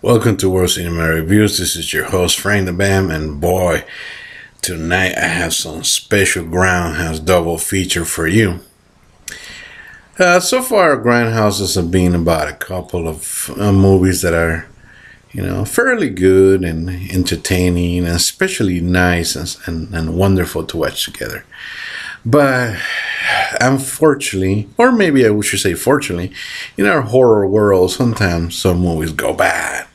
Welcome to World Cinema Reviews. This is your host, Frank the Bam, and boy, tonight I have some special Grindhouse double feature for you. So far, Grindhouse has been about a couple of movies that are, fairly good and entertaining, and especially nice and wonderful to watch together. But unfortunately, or maybe I should say fortunately, in our horror world, sometimes some movies go bad.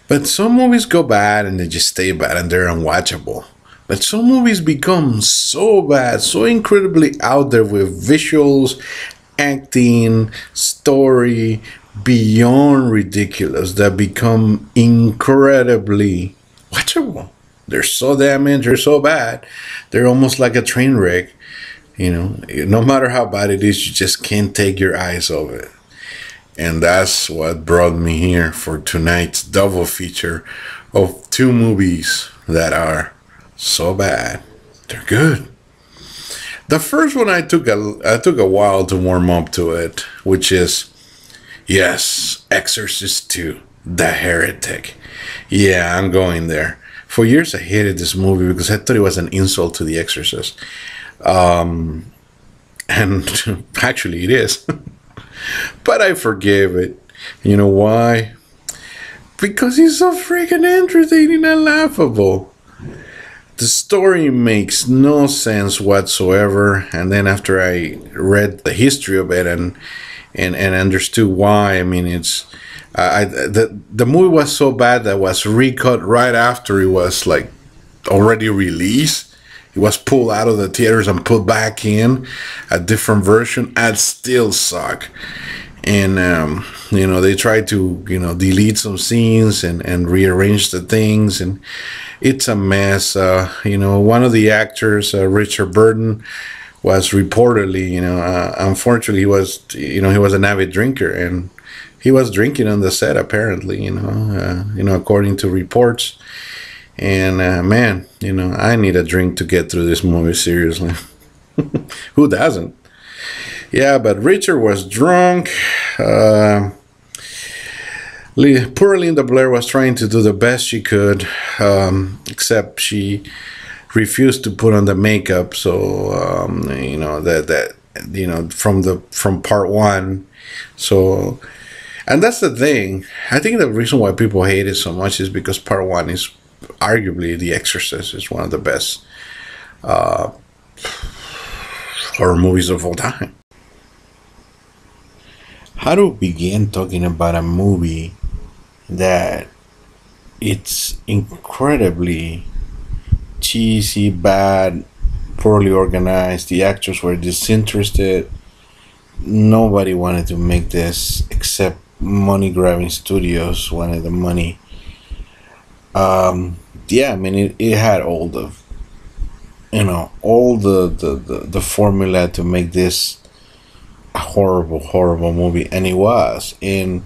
But some movies go bad and they just stay bad and they're unwatchable. But some movies become so bad, so incredibly out there with visuals, acting, story, beyond ridiculous, that become incredibly watchable. They're so damaged, they're so bad, they're almost like a train wreck. No matter how bad it is, you just can't take your eyes off it. And that's what brought me here for tonight's double feature of two movies that are so bad they're good. The first one I took a while to warm up to it, which is, yes, Exorcist 2, The Heretic. Yeah, I'm going there. For years I hated this movie because I thought it was an insult to The Exorcist. And actually it is. But I forgave it. You know why? Because it's so freaking entertaining and laughable. The story makes no sense whatsoever. And then after I read the history of it and understood why, the movie was so bad that it was recut right after it was already released. It was pulled out of the theaters and put back in a different version. It still suck. And, they tried to, delete some scenes and rearrange the things. And it's a mess. One of the actors, Richard Burton, was reportedly, unfortunately, he was an avid drinker. And he was drinking on the set, apparently, according to reports. And, I need a drink to get through this movie, seriously. Who doesn't? Yeah, but Richard was drunk. Poor Linda Blair was trying to do the best she could, except she refused to put on the makeup. So, from part one. So, and that's the thing. I think the reason why people hate it so much is because part one is arguably The Exorcist is one of the best horror movies of all time. How to begin talking about a movie that it's incredibly cheesy, bad, poorly organized, the actors were disinterested, nobody wanted to make this except money-grabbing studios wanted the money. It had all the formula to make this a horrible movie, and it was. And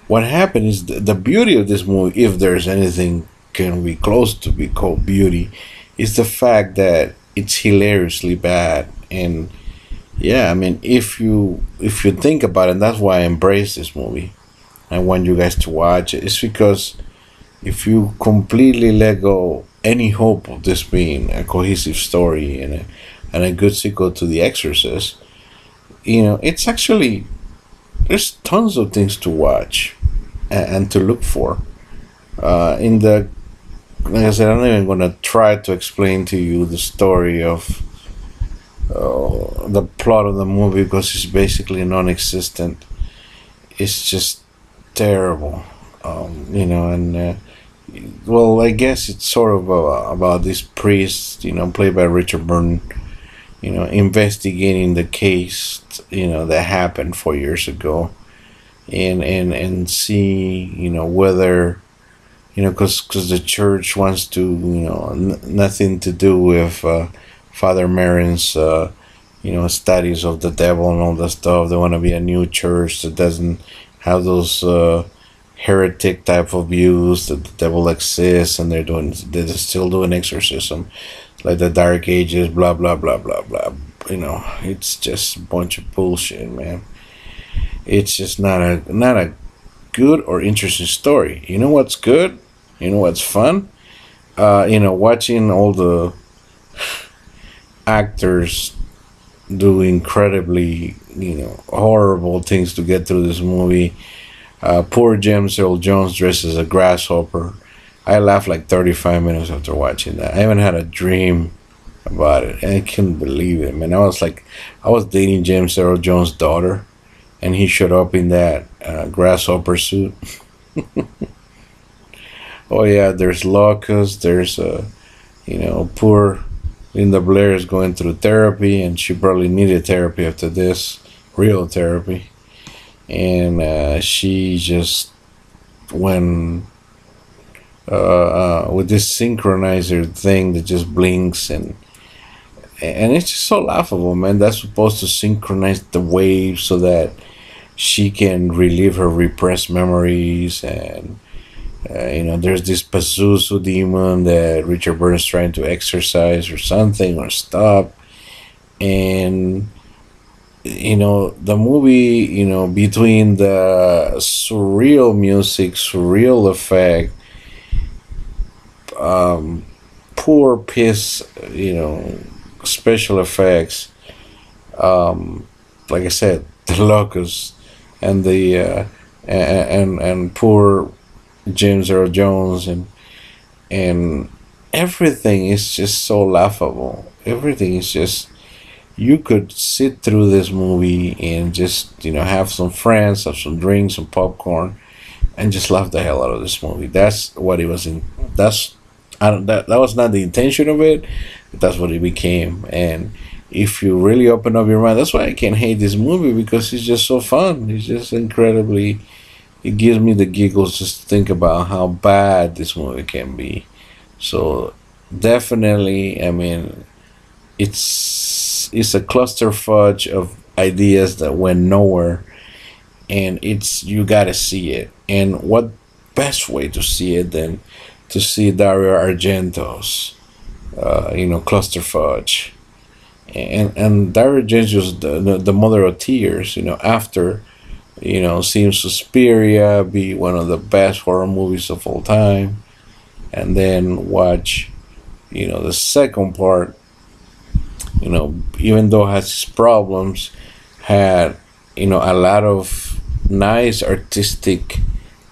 what happened is the beauty of this movie, if there's anything can be close to be called beauty, is the fact that it's hilariously bad. And if you think about it, and that's why I embrace this movie. I want you guys to watch it. It's because if you completely let go any hope of this being a cohesive story and a good sequel to The Exorcist, it's actually, there's tons of things to watch and to look for. Like I said, I'm not even going to try to explain to you the story of the plot of the movie because it's basically non-existent. It's just terrible, I guess it's sort of about this priest, played by Richard Burton, investigating the case, that happened 4 years ago, and see, whether, because the church wants to, nothing to do with Father Marin's, studies of the devil and all that stuff. They want to be a new church that doesn't have those heretic type of views that the devil exists, and they're still doing exorcism like the Dark Ages, blah blah blah blah blah. It's just a bunch of bullshit, man. It's just not a good or interesting story. You know what's good? You know what's fun? Watching all the actors do incredibly, horrible things to get through this movie. Poor James Earl Jones dressed as a grasshopper. I laughed like 35 minutes after watching that. I even had a dream about it, and I couldn't believe it, man. I was dating James Earl Jones' daughter, and he showed up in that grasshopper suit. Oh yeah, there's locusts. There's poor Linda Blair is going through therapy, and she probably needed therapy after this, real therapy. And she just went with this synchronizer thing that just blinks, and it's just so laughable, man. That's supposed to synchronize the waves so that she can relive her repressed memories. And there's this Pazuzu demon that Richard Burton's trying to exorcise or something or stop. And the movie, between the surreal music, surreal effect, poor piss, special effects, like I said, the locusts, and the and poor James Earl Jones, and everything is just so laughable. Everything is just, you could sit through this movie and just have some friends, have some drinks, some popcorn, and just laugh the hell out of this movie. That's what it was in. That was not the intention of it, but that's what it became. And if you really open up your mind, that's why I can't hate this movie, because it's just so fun. It's just incredibly. It gives me the giggles just to think about how bad this movie can be. So definitely, I mean, it's a cluster fudge of ideas that went nowhere, and you gotta see it. And what best way to see it than to see Dario Argento's cluster fudge, and Dario Argento's the mother of tears. After seeing Suspiria be one of the best horror movies of all time, and then watch the second part, even though it has its problems, had a lot of nice artistic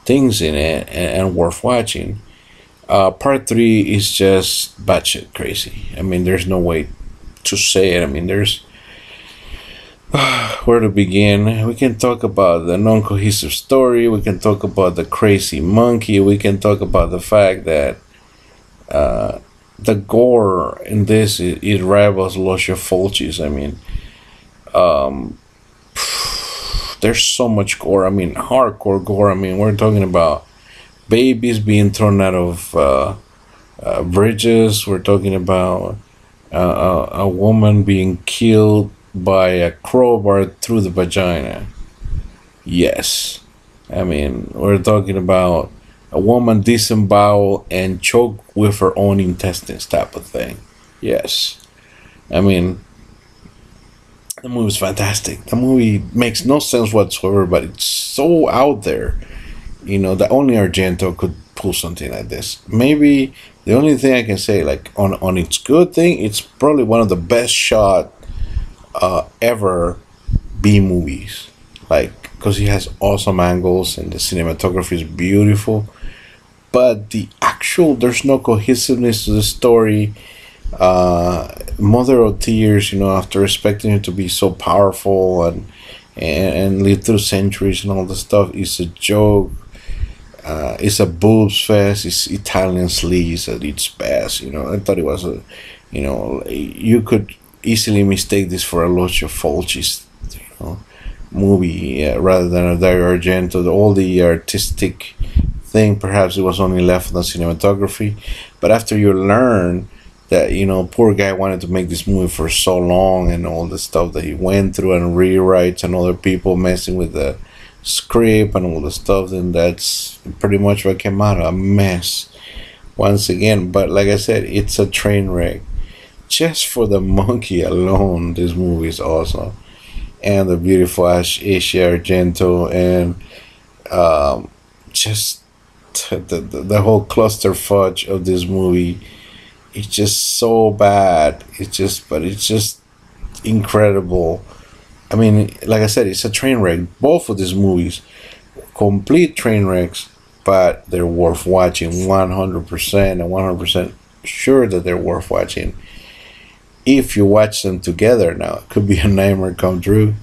things in it, and worth watching. Part 3 is just batshit crazy. I mean, there's no way to say it. I mean, there's where to begin. We can talk about the non-cohesive story. We can talk about the crazy monkey. We can talk about the fact that the gore in this, it rivals Lucio Fulci's. I mean, there's so much gore. I mean, hardcore gore. I mean, we're talking about babies being thrown out of bridges. We're talking about a woman being killed by a crowbar through the vagina. Yes. I mean, we're talking about a woman disemboweled and choked with her own intestines type of thing. Yes. I mean, the movie's fantastic. The movie makes no sense whatsoever, but it's so out there. That only Argento could pull something like this. Maybe the only thing I can say, like, on its good thing, it's probably one of the best shot ever B movies, like, because he has awesome angles and the cinematography is beautiful, but there's no cohesiveness to the story. Mother of Tears, after expecting it to be so powerful and live through centuries and all the stuff, is a joke. It's a boobs fest. It's Italian sleaze at its best. I thought it was you could easily mistake this for a Lucio Fulci's, movie, rather than a Dario Argento. All the artistic thing, perhaps it was only left on the cinematography. But after you learn that, poor guy wanted to make this movie for so long, and all the stuff that he went through and rewrites and other people messing with the script and all the stuff, then that's pretty much what came out, a mess once again. But like I said, it's a train wreck. Just for the monkey alone, this movie is awesome. And the beautiful Asia Argento, and just the whole cluster fudge of this movie. It's just so bad. It's just incredible. I mean, like I said, it's a train wreck. Both of these movies, complete train wrecks, but they're worth watching 100% and 100% sure that they're worth watching. If you watch them together now, it could be a nightmare come true.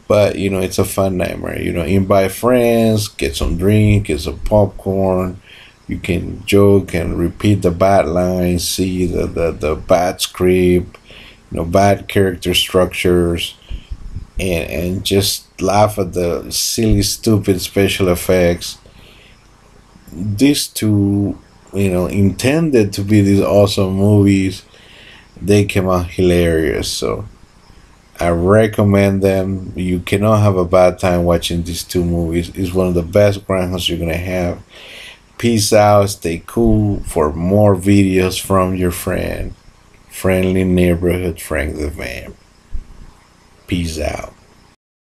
But, it's a fun nightmare. Invite friends, get some drink, get some popcorn. You can joke and repeat the bad lines, see the bad script, bad character structures, and just laugh at the silly, stupid special effects. These two, intended to be these awesome movies, they came out hilarious. So I recommend them. You cannot have a bad time watching these two movies. It's one of the best Grindhouse you're gonna have. Peace out. Stay cool for more videos from your friendly neighborhood Frank the Van. Peace out.